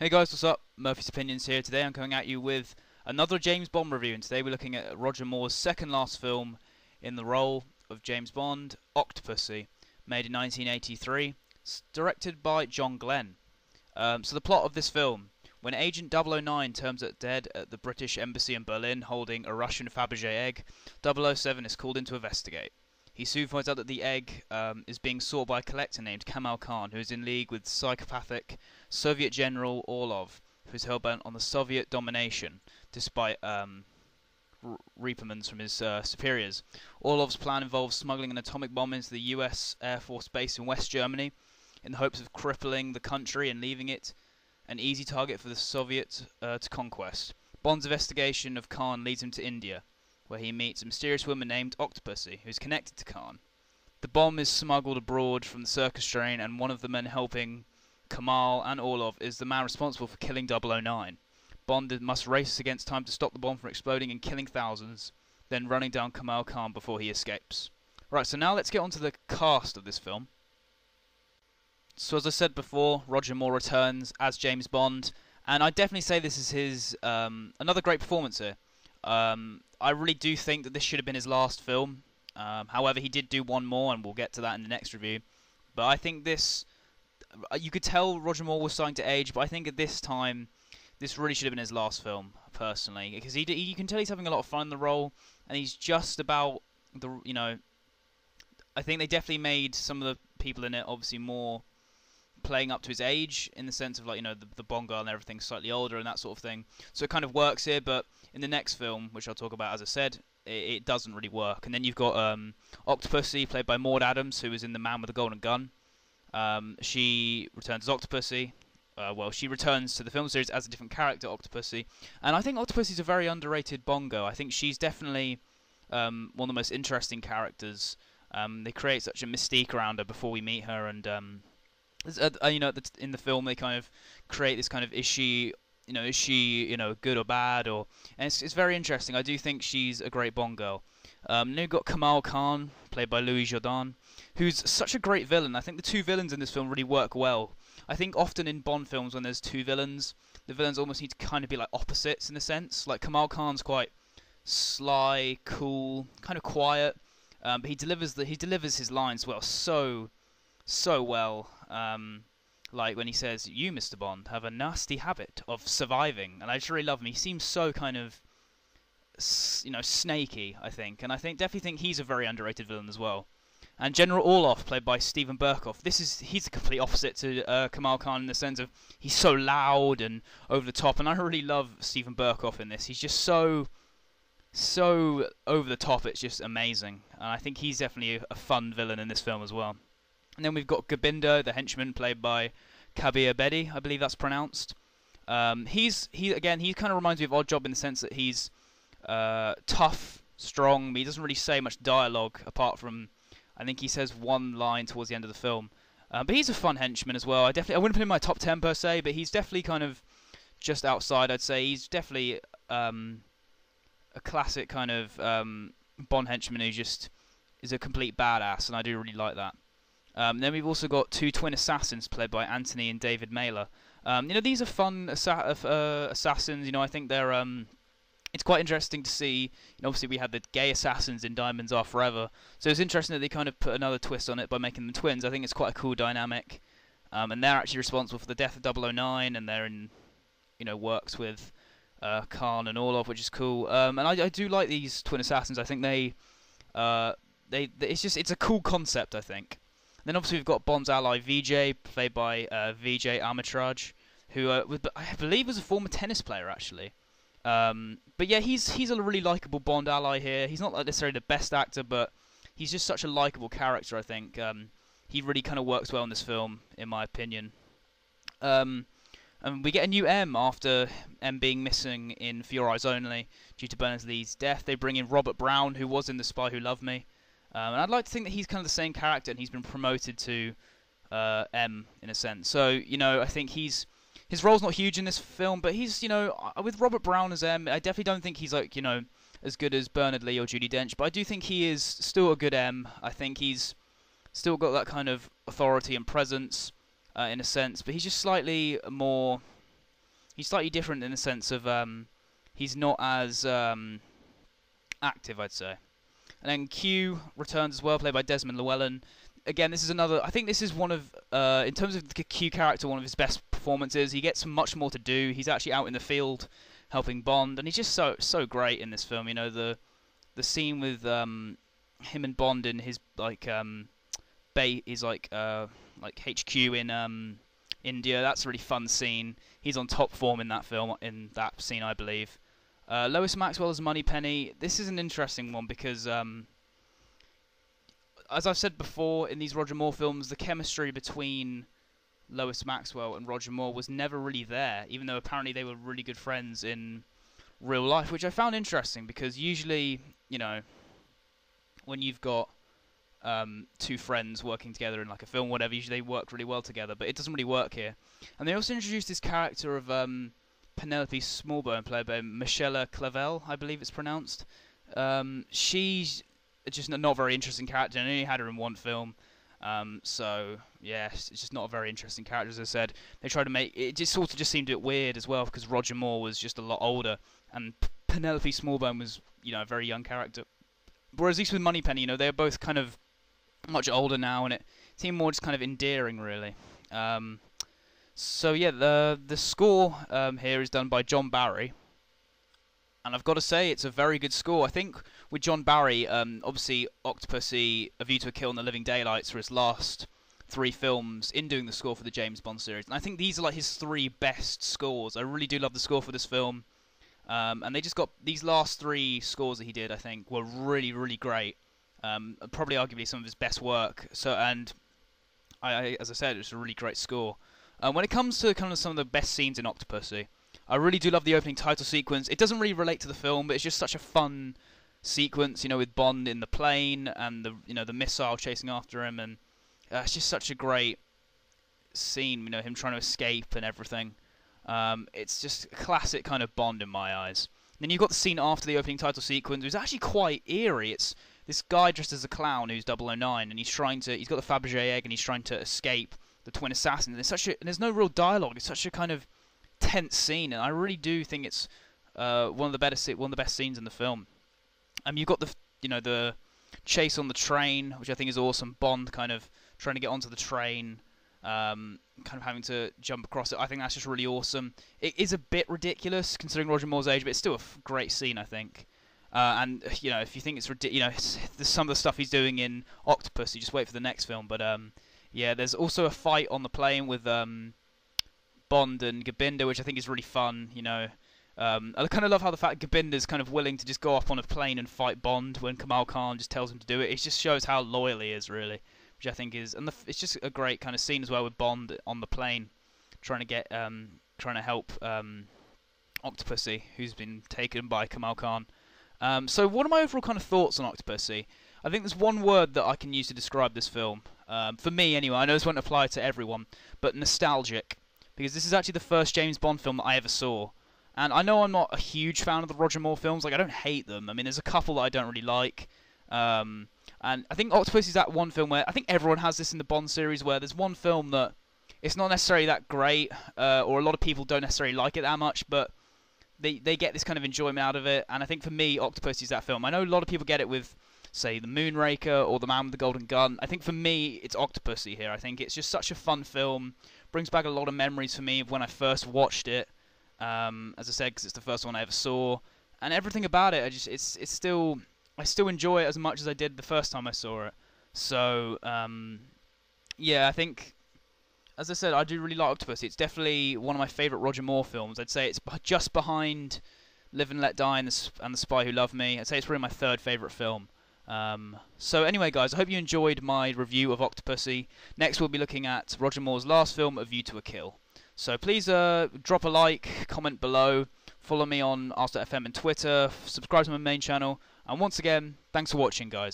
Hey guys, what's up? Murphy's Opinions here. Today I'm coming at you with another James Bond review, and today we're looking at Roger Moore's second last film in the role of James Bond, Octopussy, made in 1983, directed by John Glenn. So the plot of this film: when Agent 009 turns up dead at the British Embassy in Berlin holding a Russian Fabergé egg, 007 is called in to investigate. He soon finds out that the egg is being sought by a collector named Kamal Khan, who is in league with psychopathic Soviet General Orlov, who is hell-bent on the Soviet domination, despite reprimands from his superiors. Orlov's plan involves smuggling an atomic bomb into the US Air Force base in West Germany, in the hopes of crippling the country and leaving it an easy target for the Soviets to conquest. Bond's investigation of Khan leads him to India, where he meets a mysterious woman named Octopussy, who is connected to Khan. The bomb is smuggled abroad from the circus train, and one of the men helping Kamal and Orlov is the man responsible for killing 009. Bond must race against time to stop the bomb from exploding and killing thousands, then running down Kamal Khan before he escapes. Right, so now let's get on to the cast of this film. So as I said before, Roger Moore returns as James Bond, and I definitely say this is his another great performance here. I really do think that this should have been his last film. However, he did do one more, and we'll get to that in the next review. But I think this, you could tell Roger Moore was starting to age, but I think at this time, this really should have been his last film, personally, because you can tell he's having a lot of fun in the role, and he's just about I think they definitely made some of the people in it obviously more playing up to his age, in the sense of the Bond girl and everything slightly older and that sort of thing. So it kind of works here, but in the next film, which I'll talk about, as I said, it doesn't really work. And then you've got Octopussy, played by Maud Adams, who is in The Man with the Golden Gun. She returns as Octopussy. She returns to the film series as a different character, Octopussy. And I think Octopussy's a very underrated Bond girl. I think she's definitely one of the most interesting characters. They create such a mystique around her before we meet her, and in the film they kind of create this kind of is she good or bad, and it's very interesting. I do think she's a great Bond girl. Then you've got Kamal Khan, played by Louis Jourdan, who's such a great villain. I think the two villains in this film really work well. I think often in Bond films when there's two villains, the villains almost need to kind of be like opposites in a sense. Like Kamal Khan's quite sly, cool, kind of quiet, but he delivers his lines so well. Like when he says, "You, Mr. Bond, have a nasty habit of surviving," and I just really love him. He seems so kind of, snaky, I think, and definitely think he's a very underrated villain as well. And General Orlov, played by Steven Berkoff, he's the complete opposite to Kamal Khan, in the sense of he's so loud and over the top, and I really love Steven Berkoff in this. He's just so over the top. It's just amazing, and I think he's definitely a fun villain in this film as well. And then we've got Gobindo, the henchman, played by Kabir Bedi, I believe that's pronounced. He kind of reminds me of Oddjob in the sense that he's tough, strong, but he doesn't really say much dialogue apart from, I think he says one line towards the end of the film. But he's a fun henchman as well. I wouldn't put him in my top 10 per se, but he's definitely kind of just outside, I'd say. He's definitely a classic kind of Bond henchman who just is a complete badass, and I do really like that. Then we've also got two twin assassins played by Anthony and David Mailer. These are fun assassins. I think they're it's quite interesting to see. Obviously we had the gay assassins in Diamonds Are Forever, so it's interesting that they kind of put another twist on it by making them twins. I think it's quite a cool dynamic, and they're actually responsible for the death of 009, and they're in, works with Khan and Orlov, which is cool. And I do like these twin assassins. I think it's a cool concept, I think. Then obviously we've got Bond's ally Vijay, played by Vijay Amritraj, who I believe was a former tennis player actually. But yeah, he's a really likable Bond ally here. He's not necessarily the best actor, but he's just such a likable character, I think. He really kind of works well in this film, in my opinion. And we get a new M after M being missing in For Your Eyes Only due to Berners-Lee's death. They bring in Robert Brown, who was in The Spy Who Loved Me. And I'd like to think that he's kind of the same character, and he's been promoted to M in a sense. So I think his role's not huge in this film, but he's with Robert Brown as M, I definitely don't think he's like as good as Bernard Lee or Judi Dench, but I do think he is still a good M. I think he's still got that kind of authority and presence in a sense, but he's just slightly more he's slightly different in the sense of he's not as active, I'd say. And then Q returns as well, played by Desmond Llewellyn. Again, this is another. I think this is one of, in terms of the Q character, one of his best performances. He gets much more to do. He's actually out in the field helping Bond, and he's just so great in this film. You know, the scene with him and Bond in his like his like HQ in India. That's a really fun scene. He's on top form in that film, in that scene, I believe. Lois Maxwell as Moneypenny. This is an interesting one because, as I've said before, in these Roger Moore films, the chemistry between Lois Maxwell and Roger Moore was never really there, even though apparently they were really good friends in real life, which I found interesting because usually, you know, when you've got two friends working together in like a film, whatever, usually they work really well together, but it doesn't really work here. And they also introduced this character of Penelope Smallbone, played by Michelle Clavel, I believe it's pronounced. She's just not a very interesting character, and I only had her in one film. So yeah, it's just not a very interesting character, as I said. They tried to make it just sort of just seemed a bit weird as well because Roger Moore was just a lot older, and Penelope Smallbone was, you know, a very young character. Whereas at least with Moneypenny, you know, they're both kind of much older now, and it seemed more just kind of endearing, really. So yeah, the score here is done by John Barry, and I've got to say it's a very good score. I think with John Barry, obviously Octopussy, A View to a Kill, and The Living Daylights were his last three films in doing the score for the James Bond series, and I think these are like his three best scores. I really do love the score for this film, and they just got these last three scores that he did, I think, were really great. Probably arguably some of his best work. So, and as I said, it's a really great score. When it comes to kind of some of the best scenes in Octopussy, I really do love the opening title sequence. It doesn't really relate to the film, but it's just such a fun sequence, you know, with Bond in the plane and the missile chasing after him, and it's just such a great scene, you know, him trying to escape and everything. It's just a classic kind of Bond in my eyes. Then you've got the scene after the opening title sequence. It's actually quite eerie. It's this guy dressed as a clown who's 009, and he's got the Fabergé egg, and he's trying to escape the twin assassins. And there's no real dialogue. It's such a kind of tense scene, and I really do think it's one of the best scenes in the film. You've got the chase on the train, which I think is awesome. Bond kind of trying to get onto the train, kind of having to jump across it. I think that's just really awesome. It is a bit ridiculous considering Roger Moore's age, but it's still a great scene, I think. And you know, if you think it's ridiculous, there's some of the stuff he's doing in Octopus. You just wait for the next film. But yeah, there's also a fight on the plane with Bond and Gobinda, which I think is really fun. You know, I kind of love how the fact Gobinda's kind of willing to just go up on a plane and fight Bond when Kamal Khan just tells him to do it. It just shows how loyal he is, really, which I think is, and it's just a great kind of scene as well with Bond on the plane, trying to help Octopussy, who's been taken by Kamal Khan. So what are my overall kind of thoughts on Octopussy? I think there's one word that I can use to describe this film. For me, anyway. I know this won't apply to everyone, but nostalgic. Because this is actually the first James Bond film that I ever saw. And I know I'm not a huge fan of the Roger Moore films. Like, I don't hate them. I mean, there's a couple that I don't really like. And I think Octopussy is that one film where, I think everyone has this in the Bond series, where there's one film that it's not necessarily that great, or a lot of people don't necessarily like it that much, but they get this kind of enjoyment out of it. And I think for me, Octopussy is that film. I know a lot of people get it with, say, The Moonraker or The Man with the Golden Gun. I think for me, it's Octopussy here. I think it's just such a fun film. Brings back a lot of memories for me of when I first watched it. As I said, because it's the first one I ever saw, and everything about it, I still enjoy it as much as I did the first time I saw it. So yeah, I think, as I said, I do really like Octopussy. It's definitely one of my favourite Roger Moore films. I'd say it's just behind Live and Let Die and The Spy Who Loved Me. I'd say it's probably my third favourite film. So anyway, guys, I hope you enjoyed my review of Octopussy. Next, we'll be looking at Roger Moore's last film, A View to a Kill. So please drop a like, comment below, follow me on Ask.fm and Twitter, subscribe to my main channel, and once again, thanks for watching, guys.